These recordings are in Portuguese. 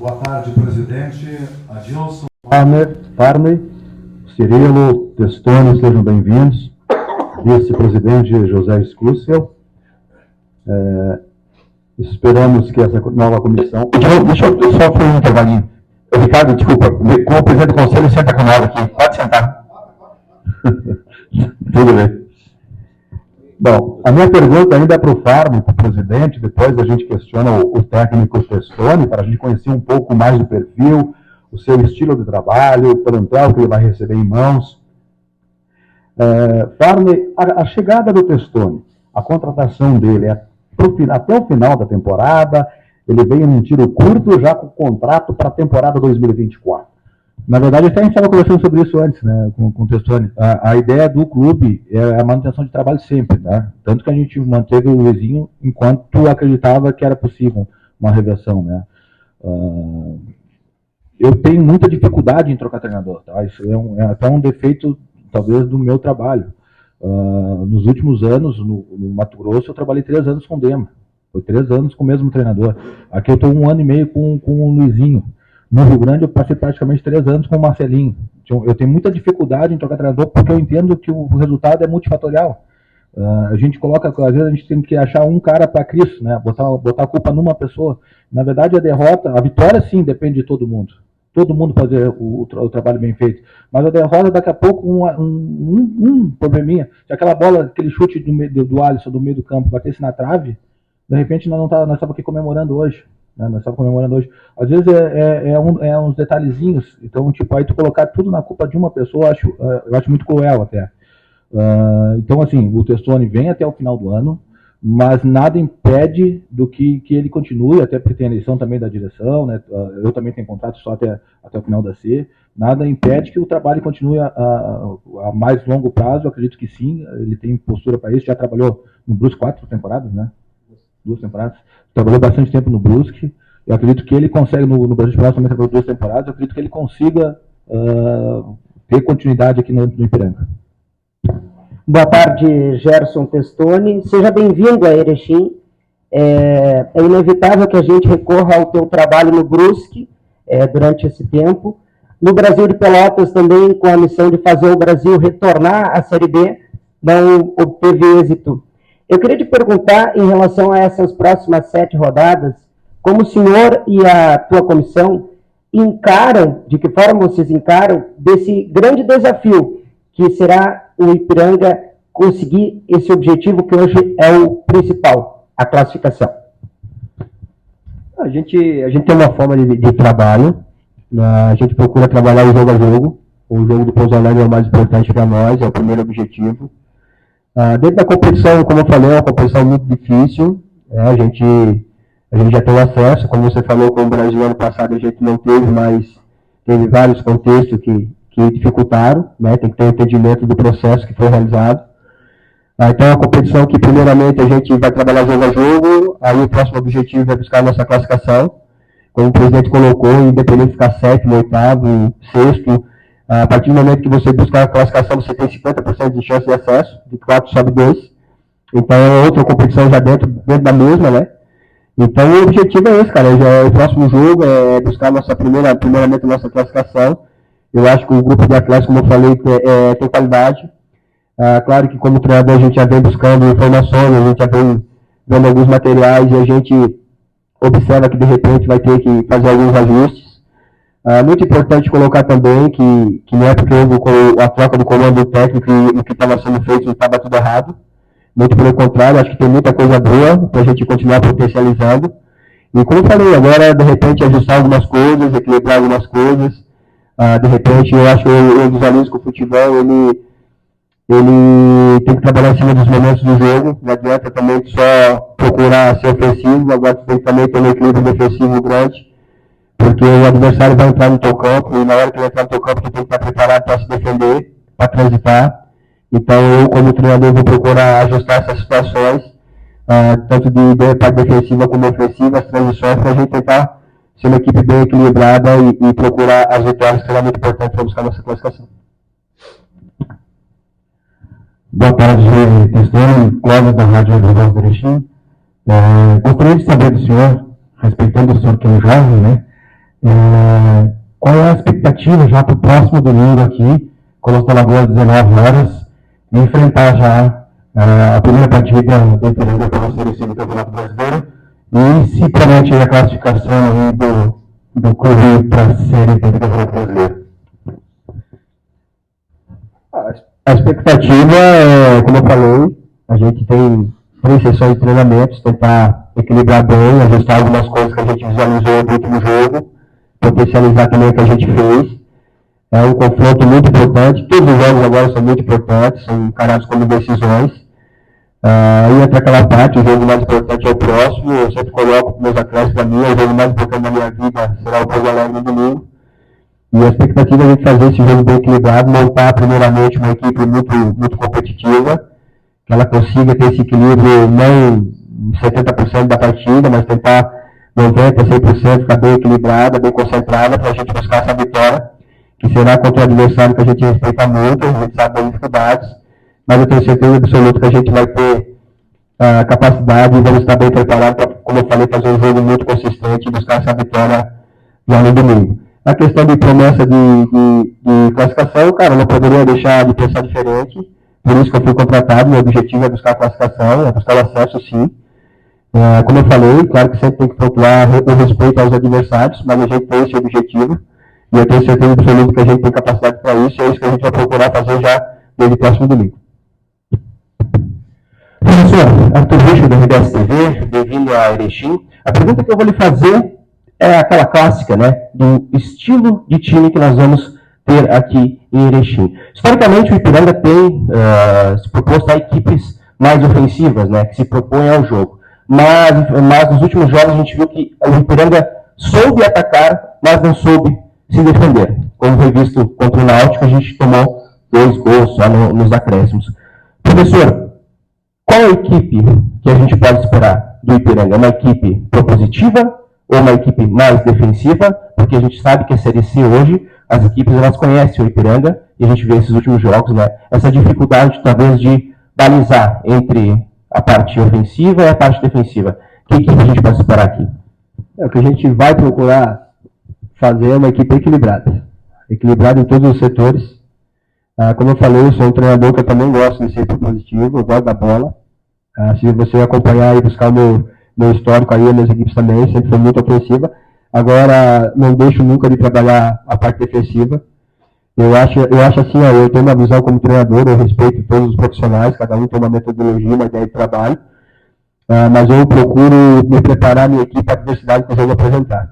Boa tarde, presidente. Adilson. Farney, Cirilo, Testoni, sejam bem-vindos. Vice-presidente José Sclussel. Esperamos que essa nova comissão... Deixa eu só fazer um intervalinho. Ricardo, desculpa, como presidente do conselho, senta com nós aqui. Pode sentar. Tudo bem. Bom, a minha pergunta ainda é para o Farney, para o presidente, depois a gente questiona o técnico Testoni, para a gente conhecer um pouco mais do perfil, o seu estilo de trabalho, o plantel que ele vai receber em mãos. Farney, a chegada do Testoni, a contratação dele até o final da temporada, ele veio num tiro curto já com o contrato para a temporada 2024. Na verdade, até a gente estava conversando sobre isso antes, né, com o Testoni. A ideia do clube é a manutenção de trabalho sempre, né? Tanto que a gente manteve o Luizinho enquanto acreditava que era possível uma reversão, né? Eu tenho muita dificuldade em trocar treinador, tá? Isso é até um defeito, talvez, do meu trabalho. Nos últimos anos, no Mato Grosso, eu trabalhei 3 anos com o Dema. Foi 3 anos com o mesmo treinador. Aqui eu estou 1 ano e meio com o Luizinho. No Rio Grande eu passei praticamente 3 anos com o Marcelinho. Então, eu tenho muita dificuldade em trocar treinador porque eu entendo que o resultado é multifatorial. A gente coloca, às vezes a gente tem que achar um cara para Cristo, né? Botar a culpa numa pessoa. Na verdade, a vitória sim depende de todo mundo. Todo mundo fazer o trabalho bem feito. Mas a derrota, daqui a pouco, um probleminha. Se aquela bola, aquele chute do Alisson do meio do campo batesse na trave, de repente nós estávamos aqui comemorando hoje. Né? Nós estávamos comemorando hoje. Às vezes é uns detalhezinhos. Então, tipo, aí tu colocar tudo na culpa de uma pessoa, eu acho muito cruel até. Então, assim, o Testoni vem até o final do ano, mas nada impede do que ele continue, até porque tem a eleição também da direção, né? Eu também tenho contrato só até o final da C. Nada impede que o trabalho continue a mais longo prazo, eu acredito que sim, ele tem postura para isso, já trabalhou no Brusque 4 temporadas, né? 2 temporadas. Trabalhou bastante tempo no Brusque. Eu acredito que ele consegue, no Brasil de Pelotas também trabalhou 2 temporadas, eu acredito que ele consiga ter continuidade aqui no Ipiranga. Boa tarde, Gerson Testoni. Seja bem-vindo a Erechim. É inevitável que a gente recorra ao teu trabalho no Brusque durante esse tempo. No Brasil de Pelotas também, com a missão de fazer o Brasil retornar à Série B, não obteve êxito. Eu queria te perguntar, em relação a essas próximas 7 rodadas, como o senhor e a tua comissão encaram, de que forma vocês encaram, desse grande desafio, que será o Ipiranga conseguir esse objetivo que hoje é o principal, a classificação? A gente tem uma forma de trabalho, a gente procura trabalhar o jogo a jogo. O jogo do Pouso Alegre é o mais importante para nós, é o primeiro objetivo. Dentro da competição, como eu falei, é uma competição muito difícil. A gente já tem acesso, como você falou, com o Brasil ano passado a gente não teve, mas teve vários contextos que dificultaram, né? Tem que ter um entendimento do processo que foi realizado. Então, é uma competição que, primeiramente, a gente vai trabalhar jogo a jogo, aí o próximo objetivo é buscar a nossa classificação. Como o presidente colocou, independente de ficar 7º, 8º, 6º, a partir do momento que você buscar a classificação, você tem 50% de chance de acesso, de 4 sobe 2. Então, é outra competição já dentro da mesma, né? Então, o objetivo é esse, cara. O próximo jogo é buscar a nossa primeiramente a nossa classificação. Eu acho que o grupo de atletas, como eu falei, tem qualidade. Claro que como treinador a gente já vem buscando informações, a gente já vem vendo alguns materiais e a gente observa que de repente vai ter que fazer alguns ajustes. Muito importante colocar também que não é porque houve a troca do comando técnico e o que estava sendo feito estava tudo errado. Muito pelo contrário, acho que tem muita coisa boa para a gente continuar potencializando. E como eu falei, agora de repente ajustar algumas coisas, equilibrar algumas coisas. De repente, eu acho que um dos alunos com o futebol, ele tem que trabalhar em cima dos momentos do jogo. Não adianta também só procurar ser ofensivo, agora tem que também ter um equilíbrio defensivo grande, porque o adversário vai entrar no teu campo, e na hora que ele entrar no teu campo, tu tem que estar preparado para se defender, para transitar. Então, eu, como treinador, vou procurar ajustar essas situações, tanto de parte defensiva como ofensiva, as transições, para a gente tentar ser uma equipe bem equilibrada e procurar as vitórias, que será muito importante para buscar nossa classificação. Boa tarde, Testoni, Cláudio da Rádio Voz do Erechim. Gostaria de saber do senhor, respeitando o senhor que é um jovem, né? Qual é a expectativa já para o próximo domingo aqui, Colosso da Lagoa, às 19 horas, e enfrentar já a primeira partida do Ipiranga pela Série C do Campeonato Brasileiro, e se promete a classificação aí do clube para a Série B do Campeonato Brasileiro? A expectativa é, como eu falei, a gente tem 3 sessões de treinamentos, tentar equilibrar bem, ajustar algumas coisas que a gente visualizou no último jogo, potencializar também o que a gente fez. É um confronto muito importante, todos os jogos agora são muito importantes, são encarados como decisões. E entra aquela parte, o jogo mais importante é o próximo, eu sempre coloco para meus atletas, para mim, o jogo mais importante da minha vida será o Pouso Alegre no domingo. E a expectativa é a gente fazer esse jogo bem equilibrado, montar primeiramente uma equipe muito competitiva, que ela consiga ter esse equilíbrio não 70% da partida, mas tentar 90%, 100% ficar bem equilibrada, bem concentrada, para a gente buscar essa vitória, que será contra o adversário que a gente respeita muito, a gente sabe das dificuldades, mas eu tenho certeza absoluta que a gente vai ter a capacidade e vamos estar bem preparados para, como eu falei, fazer um jogo muito consistente e buscar essa vitória já no domingo. A questão de promessa de classificação, cara, eu não poderia deixar de pensar diferente, por isso que eu fui contratado, meu objetivo é buscar a classificação, é buscar o acesso, sim. Como eu falei, claro que sempre tem que procurar o respeito aos adversários, mas a gente tem esse objetivo, e eu tenho certeza absoluta que a gente tem capacidade para isso, e é isso que a gente vai procurar fazer já desde o próximo domingo. Professor, Arthur Richo, da RBS TV, bem-vindo a Erechim. A pergunta que eu vou lhe fazer é aquela clássica, né, do estilo de time que nós vamos ter aqui em Erechim. Historicamente, o Ipiranga tem se proposto a equipes mais ofensivas, né, que se propõem ao jogo. Mas nos últimos jogos a gente viu que o Ipiranga soube atacar, mas não soube se defender. Como foi visto contra o Náutico, a gente tomou 2 gols só nos acréscimos. Professor, qual a equipe que a gente pode esperar do Ipiranga? Uma equipe propositiva ou uma equipe mais defensiva? Porque a gente sabe que a Série C hoje, as equipes elas conhecem o Ipiranga, e a gente vê esses últimos jogos, né, essa dificuldade talvez de balizar entre a parte ofensiva e a parte defensiva. Que equipe a gente pode esperar aqui? O que a gente vai procurar fazer é uma equipe equilibrada. Equilibrada em todos os setores. Como eu falei, eu sou um treinador que eu também gosto de ser propositivo, eu gosto da bola. Se você acompanhar e buscar o meu histórico aí, as minhas equipes também, sempre foi muito ofensiva. Agora, não deixo nunca de trabalhar a parte defensiva. Eu acho assim, eu tenho uma visão como treinador, eu respeito todos os profissionais, cada um tem uma metodologia, uma ideia de trabalho, mas eu procuro me preparar a minha equipe para a adversidade que eu vou apresentar.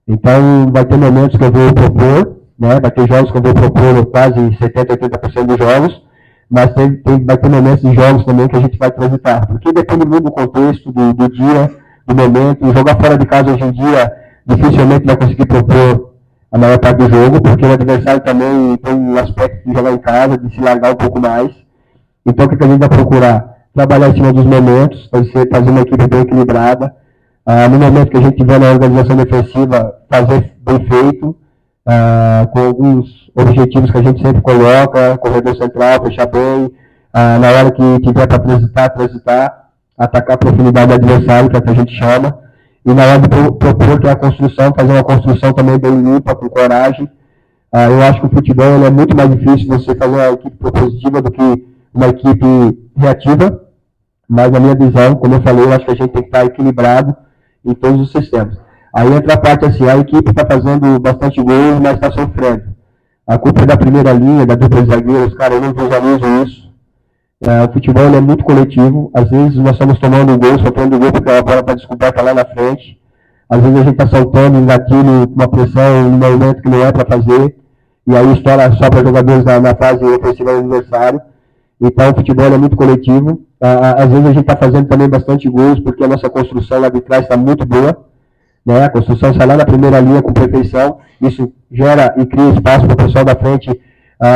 Então, vai ter momentos que eu vou propor, né, vai ter jogos que eu vou propor quase 70%, 80% dos jogos, mas vai ter momentos de jogos também que a gente vai transitar, porque depende muito do contexto, do dia, do momento. Jogar fora de casa hoje em dia dificilmente vai conseguir propor a maior parte do jogo, porque o adversário também tem um aspecto de jogar em casa, de se largar um pouco mais. Então, o que a gente vai procurar? Trabalhar em cima dos momentos, fazer uma equipe bem equilibrada. No momento que a gente tiver na organização defensiva, fazer bem feito, com alguns objetivos que a gente sempre coloca, corredor central, fechar bem, na hora que tiver para transitar, atacar a profundidade do adversário, que é o que a gente chama, e na hora de propor que é a construção, fazer uma construção também bem limpa, com coragem. Eu acho que o futebol é muito mais difícil você fazer uma equipe propositiva do que uma equipe reativa, mas na minha visão, como eu falei, eu acho que a gente tem que estar equilibrado em todos os sistemas. Aí entra a parte assim, a equipe está fazendo bastante gols, mas está sofrendo. A culpa é da primeira linha, da dupla de zagueiros, cara, eu não visualizo isso. O futebol é muito coletivo, às vezes nós estamos tomando um gol, sofrendo gol porque a bola está descoberta lá na frente. Às vezes a gente está saltando, engatilho, com uma pressão, um momento que não é para fazer, e aí estoura só para jogadores na fase ofensiva do adversário. Então o futebol é muito coletivo. Às vezes a gente está fazendo também bastante gols, porque a nossa construção lá de trás está muito boa. Né? A construção sai lá na primeira linha com perfeição, isso gera e cria espaço para o pessoal da frente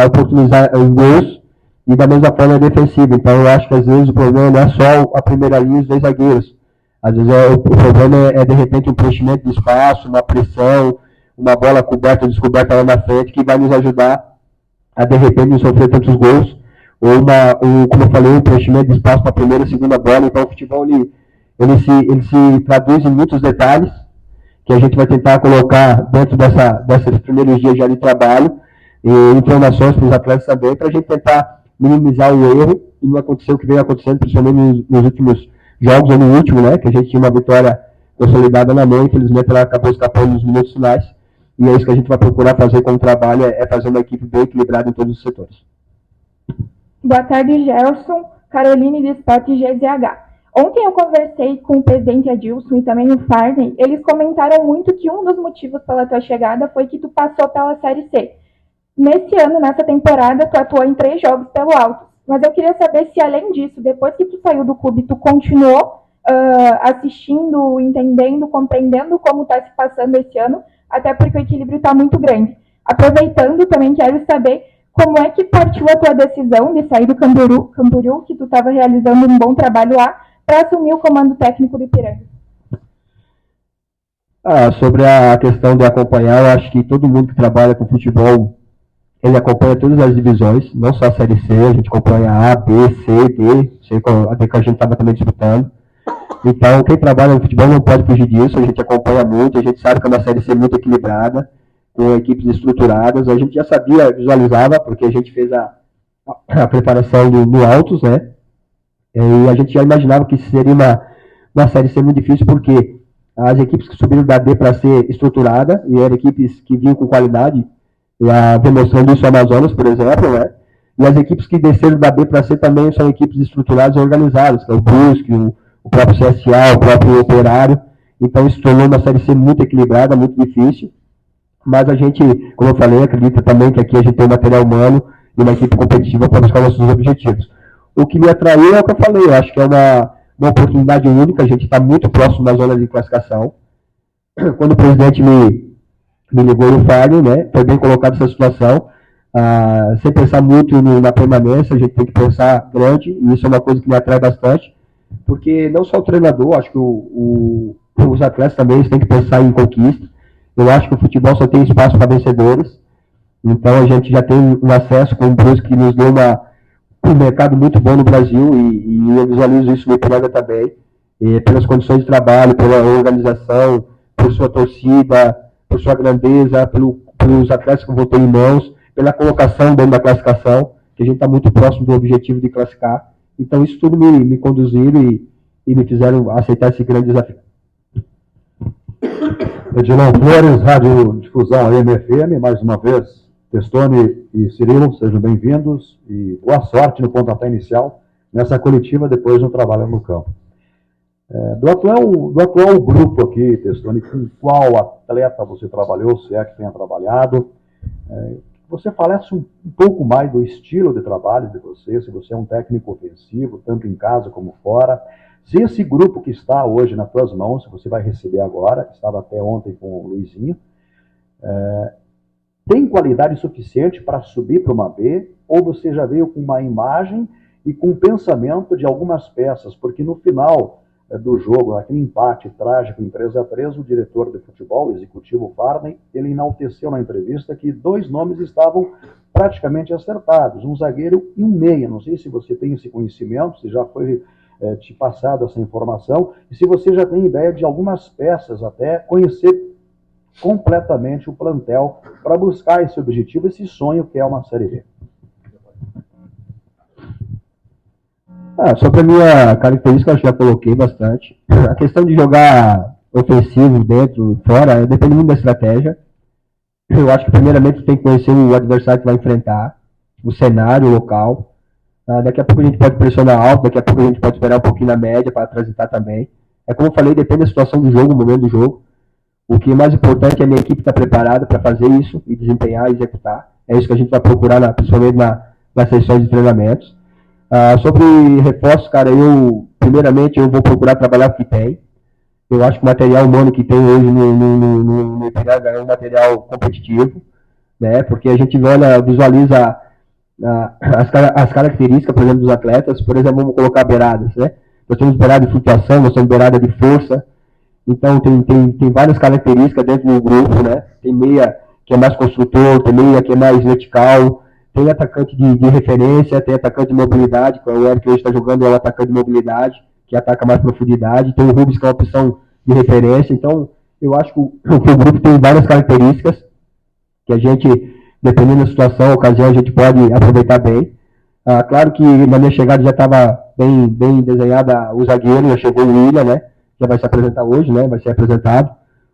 oportunizar os gols, e da mesma forma é defensiva. Então eu acho que às vezes o problema não é só a primeira linha e os 2 zagueiros. Às vezes o problema é de repente um preenchimento de espaço, uma pressão, uma bola coberta ou descoberta lá na frente, que vai nos ajudar a de repente não sofrer tantos gols, ou como eu falei, um preenchimento de espaço para a primeira e segunda bola. Então o futebol ele se traduz em muitos detalhes. que a gente vai tentar colocar dentro desses primeiros dias já de trabalho, informações para os atletas também, para a gente tentar minimizar o erro e não acontecer o que vem acontecendo, principalmente nos últimos jogos, ou no último, né, que a gente tinha uma vitória consolidada na mão, infelizmente ela acabou escapando nos minutos finais, e é isso que a gente vai procurar fazer com o trabalho, é fazer uma equipe bem equilibrada em todos os setores. Boa tarde, Gerson, Caroline do Esporte GZH. Ontem eu conversei com o presidente Adilson e também o Farney, eles comentaram muito que um dos motivos pela tua chegada foi que tu passou pela Série C. Nesse ano, nessa temporada, tu atuou em 3 jogos pelo Altos, mas eu queria saber se, além disso, depois que tu saiu do clube, tu continuou assistindo, entendendo, compreendendo como está se passando esse ano, até porque o equilíbrio está muito grande. Aproveitando, também quero saber como é que partiu a tua decisão de sair do Camboriú, que tu estava realizando um bom trabalho lá, para assumir o comando técnico do Ipiranga. Sobre a questão de acompanhar, eu acho que todo mundo que trabalha com futebol, ele acompanha todas as divisões, não só a Série C, a gente acompanha A, B, C, D, até que a gente estava também disputando. Então, quem trabalha no futebol não pode fugir disso, a gente acompanha muito, a gente sabe que é uma Série C muito equilibrada, com equipes estruturadas, a gente já sabia, visualizava, porque a gente fez a preparação no Altos, né? E a gente já imaginava que seria uma Série C muito difícil, porque as equipes que subiram da D para ser estruturada, e eram equipes que vinham com qualidade, demonstrando isso Amazonas, por exemplo, né? E as equipes que desceram da B para C também são equipes estruturadas e organizadas, que é o Brusque, o próprio CSA, o próprio Operário. Então isso tornou uma Série C muito equilibrada, muito difícil. Mas a gente, como eu falei, acredita também que aqui a gente tem um material humano e uma equipe competitiva para buscar nossos objetivos. O que me atraiu é o que eu falei, eu acho que é uma oportunidade única, a gente está muito próximo da zona de classificação. Quando o presidente me ligou no Fagner, né, foi bem colocado essa situação, sem pensar muito na permanência, a gente tem que pensar grande, e isso é uma coisa que me atrai bastante, porque não só o treinador, acho que os atletas também têm que pensar em conquista. Eu acho que o futebol só tem espaço para vencedores, então a gente já tem um acesso com o Brusque que nos deu um mercado muito bom no Brasil, e eu visualizo isso no Ipiranga também, pelas condições de trabalho, pela organização, por sua torcida, por sua grandeza, pelos atletas que vão ter em mãos, pela colocação dentro da classificação, que a gente está muito próximo do objetivo de classificar. Então isso tudo me conduziram e me fizeram aceitar esse grande desafio. Edilon Flores, Rádio Difusão AM/FM, mais uma vez, Testoni e Cirilo, sejam bem-vindos e boa sorte no pontapé inicial nessa coletiva depois do trabalho no campo. Do atual grupo aqui, Testoni, com qual atleta você trabalhou, se é que tenha trabalhado, você falasse um pouco mais do estilo de trabalho de você, se você é um técnico ofensivo, tanto em casa como fora, se esse grupo que está hoje nas tuas mãos, você vai receber agora, estava até ontem com o Luizinho, tem qualidade suficiente para subir para uma B, ou você já veio com uma imagem e com um pensamento de algumas peças, porque no final do jogo, aquele empate trágico em 3-3, o diretor de futebol, o executivo Farney, ele enalteceu na entrevista que 2 nomes estavam praticamente acertados, um zagueiro e um meia. Não sei se você tem esse conhecimento, se já foi te passado essa informação, e se você já tem ideia de algumas peças, até conhecer completamente o plantel para buscar esse objetivo, esse sonho que é uma Série B. Sobre a minha característica, eu já coloquei bastante. A questão de jogar ofensivo dentro e fora, depende muito da estratégia. Eu acho que primeiramente tem que conhecer o adversário que vai enfrentar, o cenário, o local. Daqui a pouco a gente pode pressionar alto, daqui a pouco a gente pode esperar um pouquinho na média para transitar também. É como eu falei, depende da situação do jogo, o momento do jogo. O que é mais importante é a minha equipe estar preparada para fazer isso e desempenhar e executar. É isso que a gente vai procurar, principalmente nas sessões de treinamentos. Sobre reforços, cara, primeiramente, eu vou procurar trabalhar o que tem. Eu acho que o material humano que tem hoje no Ipiranga é um material competitivo, né? Porque a gente visualiza as características, por exemplo, dos atletas. Por exemplo, vamos colocar beiradas, né? Nós temos beirada de flutuação, nós temos beirada de força. Então, tem várias características dentro do grupo, né? Tem meia que é mais construtor, tem meia que é mais vertical, tem atacante de referência, tem atacante de mobilidade, que é o Eric que hoje está jogando, é o atacante de mobilidade, que ataca mais profundidade, tem o Rubens, que é uma opção de referência. Então, eu acho que o grupo tem várias características que a gente, dependendo da situação, ocasião, a gente pode aproveitar bem. Claro que na minha chegada já estava bem desenhada o zagueiro, já chegou o William, né? Já vai se apresentar hoje, né? Vai ser apresentado.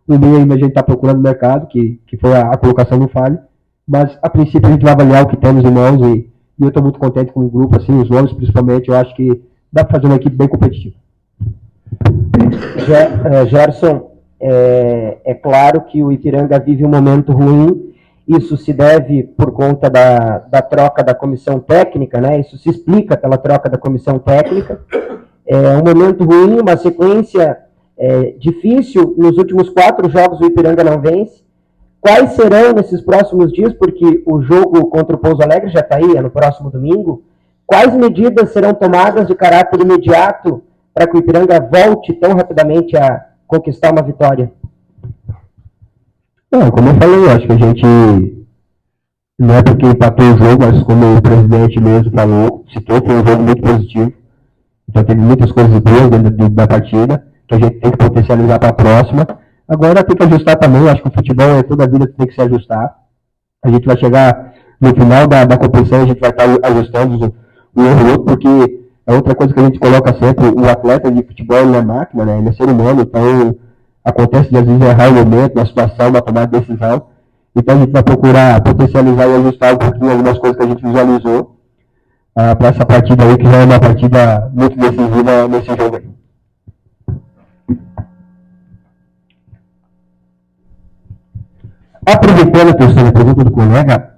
O meio ainda a gente está procurando no mercado, que foi a colocação do Falho. Mas, a princípio, a gente vai avaliar o que temos em mãos e eu estou muito contente com o grupo, assim, os nomes principalmente, eu acho que dá para fazer uma equipe bem competitiva. Gerson, é claro que o Ipiranga vive um momento ruim, isso se deve por conta da troca da comissão técnica, né? Isso se explica pela troca da comissão técnica. É um momento ruim, uma sequência difícil. Nos últimos 4 jogos o Ipiranga não vence. Quais serão nesses próximos dias, porque o jogo contra o Pouso Alegre já está aí, é no próximo domingo, quais medidas serão tomadas de caráter imediato para que o Ipiranga volte tão rapidamente a conquistar uma vitória? Como eu falei, acho que a gente, não é porque empatou o jogo, mas como o presidente mesmo falou, citou, foi um jogo muito positivo. Então teve muitas coisas boas dentro da partida, que a gente tem que potencializar para a próxima. Agora tem que ajustar também, acho que o futebol toda a vida tem que se ajustar. A gente vai chegar no final da competição, a gente vai estar ajustando o erro outro, porque é outra coisa que a gente coloca sempre, o atleta de futebol não é máquina, né? Ele é ser humano, então acontece de às vezes errar o momento, na situação, na tomada de decisão. Então a gente vai procurar potencializar e ajustar um pouquinho algumas coisas que a gente visualizou para essa partida aí, que já é uma partida muito decisiva nesse jogo aí. Aproveitando a pergunta do colega,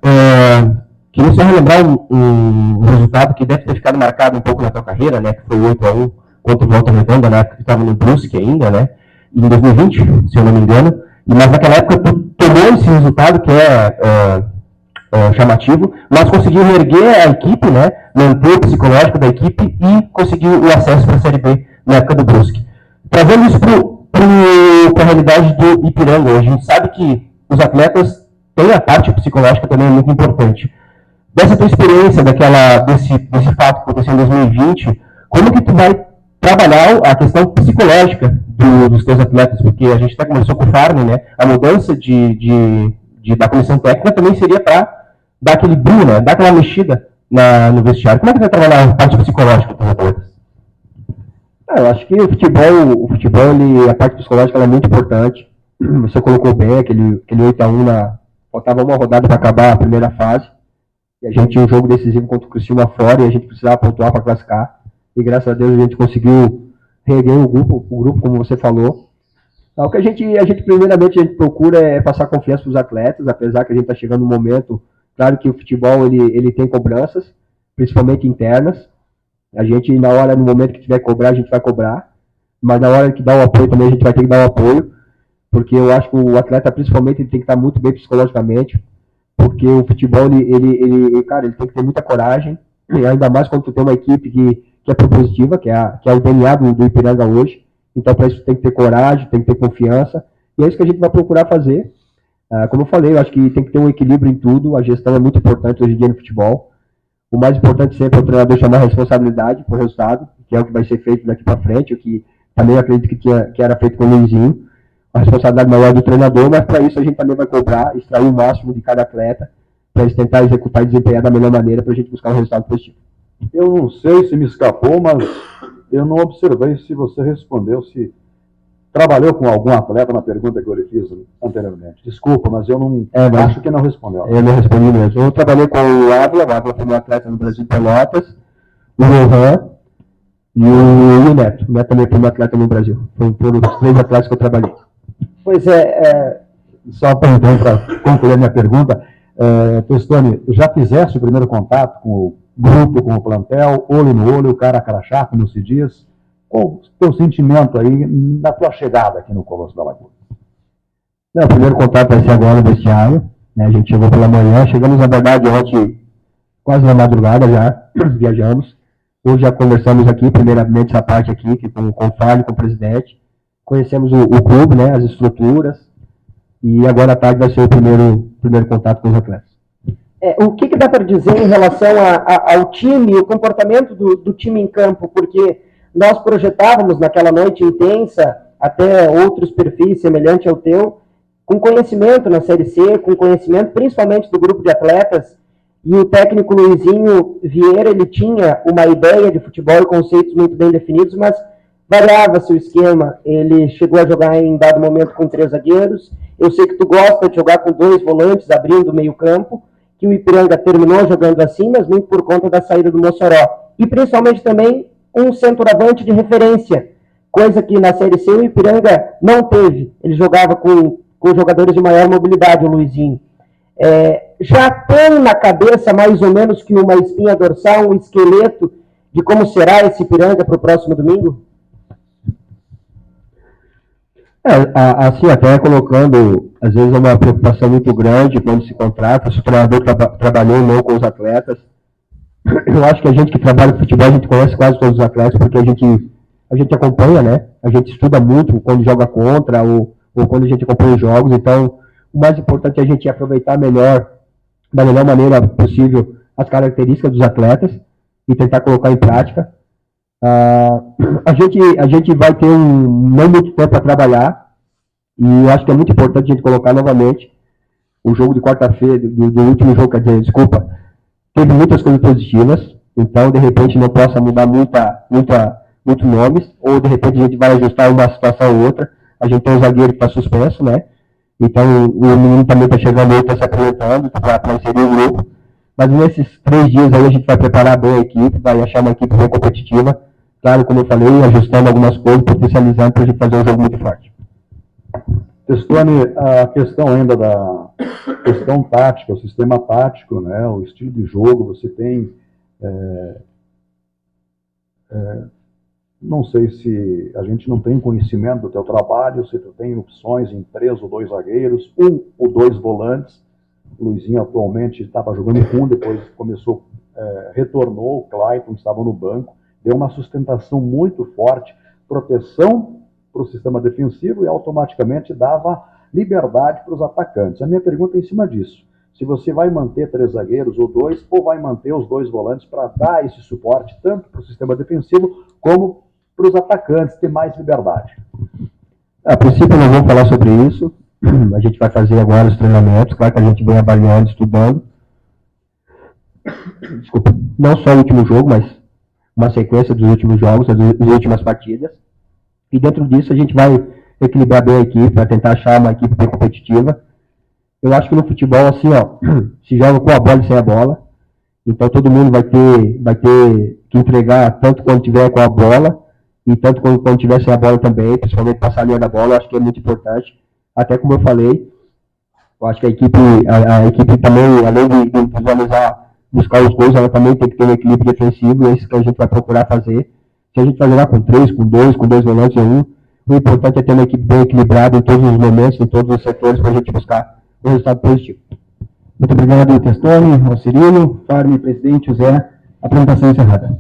queria só relembrar um resultado que deve ter ficado marcado um pouco na tua carreira, né, que foi 8-1 contra o Volta Redonda, né, que estava no Brusque ainda, né, em 2020, se eu não me engano, mas naquela época tu tomou esse resultado que chamativo, mas conseguiu reerguer a equipe, né, manter o psicológico da equipe e conseguiu o acesso para a Série B na época do Brusque. Trazendo isso para a realidade do Ipiranga, a gente sabe que os atletas têm a parte psicológica também muito importante. Dessa tua experiência, desse fato que aconteceu em 2020, como que tu vai trabalhar a questão psicológica dos teus atletas? Porque a gente até começou com o Farney, né? A mudança da comissão técnica também seria para dar aquele boom, né? Dar aquela mexida no vestiário. Como é que tu vai trabalhar a parte psicológica dos atletas? Eu acho que o futebol a parte psicológica é muito importante. Você colocou bem aquele 8-1, faltava uma rodada para acabar a primeira fase, e a gente tinha um jogo decisivo contra o Criciúma fora, e a gente precisava pontuar para classificar, e graças a Deus a gente conseguiu reerguer o grupo, como você falou. Então, o que a gente primeiramente a gente procura é passar confiança para os atletas, apesar que a gente está chegando num momento, claro que o futebol ele tem cobranças, principalmente internas. A gente, no momento que tiver que cobrar, a gente vai cobrar, mas na hora que dá o apoio também a gente vai ter que dar o apoio, porque eu acho que o atleta, principalmente, ele tem que estar muito bem psicologicamente, porque o futebol, cara, ele tem que ter muita coragem, e ainda mais quando tu tem uma equipe que é propositiva, que é o DNA do Ipiranga hoje. Então, para isso tem que ter coragem, tem que ter confiança, e é isso que a gente vai procurar fazer. Como eu falei, eu acho que tem que ter um equilíbrio em tudo, a gestão é muito importante hoje em dia no futebol. O mais importante sempre é o treinador chamar a responsabilidade por resultado, que é o que vai ser feito daqui para frente, o que também acredito que era feito com o Luizinho. A responsabilidade maior do treinador, mas para isso a gente também vai cobrar, extrair o máximo de cada atleta, para eles tentar executar e desempenhar da melhor maneira para a gente buscar um resultado positivo. Eu não sei se me escapou, mas eu não observei se você respondeu, se trabalhou com algum atleta na pergunta que eu lhe fiz anteriormente. Desculpa, mas eu não acho que não respondeu. Eu não respondi mesmo. Eu trabalhei com o Ávila foi meu atleta no Brasil de Pelotas, o Lohan e o Neto. O Neto também foi meu atleta no Brasil. Foram os 3 atletas que eu trabalhei. Pois é. Só para concluir a minha pergunta, Testoni, já fizeste o primeiro contato com o grupo, com o plantel, olho no olho, cara a crachá, como se diz? Qual o teu sentimento aí na tua chegada aqui no Colosso da Lagoa? O primeiro contato vai ser agora no vestiário, né? A gente chegou pela manhã, chegamos na verdade ontem, quase na madrugada já, viajamos. Hoje já conversamos aqui, primeiramente essa parte aqui, com o Fábio, com o presidente. Conhecemos o clube, né, as estruturas, e agora à tarde vai ser o primeiro contato com os atletas. O que dá para dizer em relação ao time, o comportamento do time em campo? Porque nós projetávamos naquela noite intensa até outros perfis semelhantes ao teu, com conhecimento na Série C, com conhecimento principalmente do grupo de atletas, e o técnico Luizinho Vieira, ele tinha uma ideia de futebol e conceitos muito bem definidos, mas variava-se o esquema. Ele chegou a jogar em dado momento com 3 zagueiros. Eu sei que tu gosta de jogar com 2 volantes abrindo o meio campo, que o Ipiranga terminou jogando assim, mas muito por conta da saída do Mossoró. E principalmente também um centroavante de referência, coisa que na Série C o Ipiranga não teve. Ele jogava com jogadores de maior mobilidade, o Luizinho. Já tem na cabeça mais ou menos que uma espinha dorsal, um esqueleto de como será esse Ipiranga para o próximo domingo? Assim, até colocando, às vezes, uma preocupação muito grande quando se contrata, se o treinador trabalhou ou não com os atletas. Eu acho que a gente que trabalha com futebol, a gente conhece quase todos os atletas, porque a gente acompanha, né? A gente estuda muito quando joga contra ou quando a gente acompanha os jogos. Então, o mais importante é a gente aproveitar da melhor maneira possível as características dos atletas e tentar colocar em prática. A gente vai ter não muito tempo para trabalhar, e eu acho que é muito importante a gente colocar novamente o jogo de quarta-feira, do último jogo, teve muitas coisas positivas, então de repente não possa mudar muitos nomes, ou de repente a gente vai ajustar uma situação ou outra. A gente tem um zagueiro que está suspenso, né? Então o menino também está chegando aí, está se apresentando para inserir o grupo. Mas nesses 3 dias aí a gente vai preparar bem a equipe, vai achar uma equipe bem competitiva. Claro, como eu falei, ajustando algumas coisas, potencializando para a gente fazer um jogo muito forte. Testoni, a questão ainda da questão tática, o sistema tático, né, o estilo de jogo, você tem, não sei se a gente não tem conhecimento do teu trabalho, se tu tem opções em 3 ou 2 zagueiros, 1 ou 2 volantes. O Luizinho atualmente estava jogando com 1, depois começou, retornou, o Clayton estava no banco, deu uma sustentação muito forte, proteção para o sistema defensivo e automaticamente dava liberdade para os atacantes. A minha pergunta é em cima disso. Se você vai manter 3 zagueiros ou 2, ou vai manter os 2 volantes para dar esse suporte tanto para o sistema defensivo como para os atacantes, ter mais liberdade? A princípio não vou falar sobre isso. A gente vai fazer agora os treinamentos, claro que a gente vem avaliando, estudando. Desculpa, não só o último jogo, mas uma sequência dos últimos jogos, das últimas partidas. E dentro disso a gente vai equilibrar bem a equipe, para tentar achar uma equipe bem competitiva. Eu acho que no futebol, assim, se joga com a bola e sem a bola. Então todo mundo vai ter que entregar tanto quando tiver com a bola e tanto quando tiver sem a bola também, principalmente passar a linha da bola. Eu acho que é muito importante. Até como eu falei, eu acho que a equipe também, além de visualizar, buscar os gols, ela também tem que ter um equilíbrio defensivo, e é isso que a gente vai procurar fazer. Se a gente vai jogar com 3, com 2 volantes ou 1, o importante é ter uma equipe bem equilibrada em todos os momentos, em todos os setores, para a gente buscar um resultado positivo. Muito obrigado, Testoni, Alcerino, Farmi, presidente, José. Apresentação encerrada.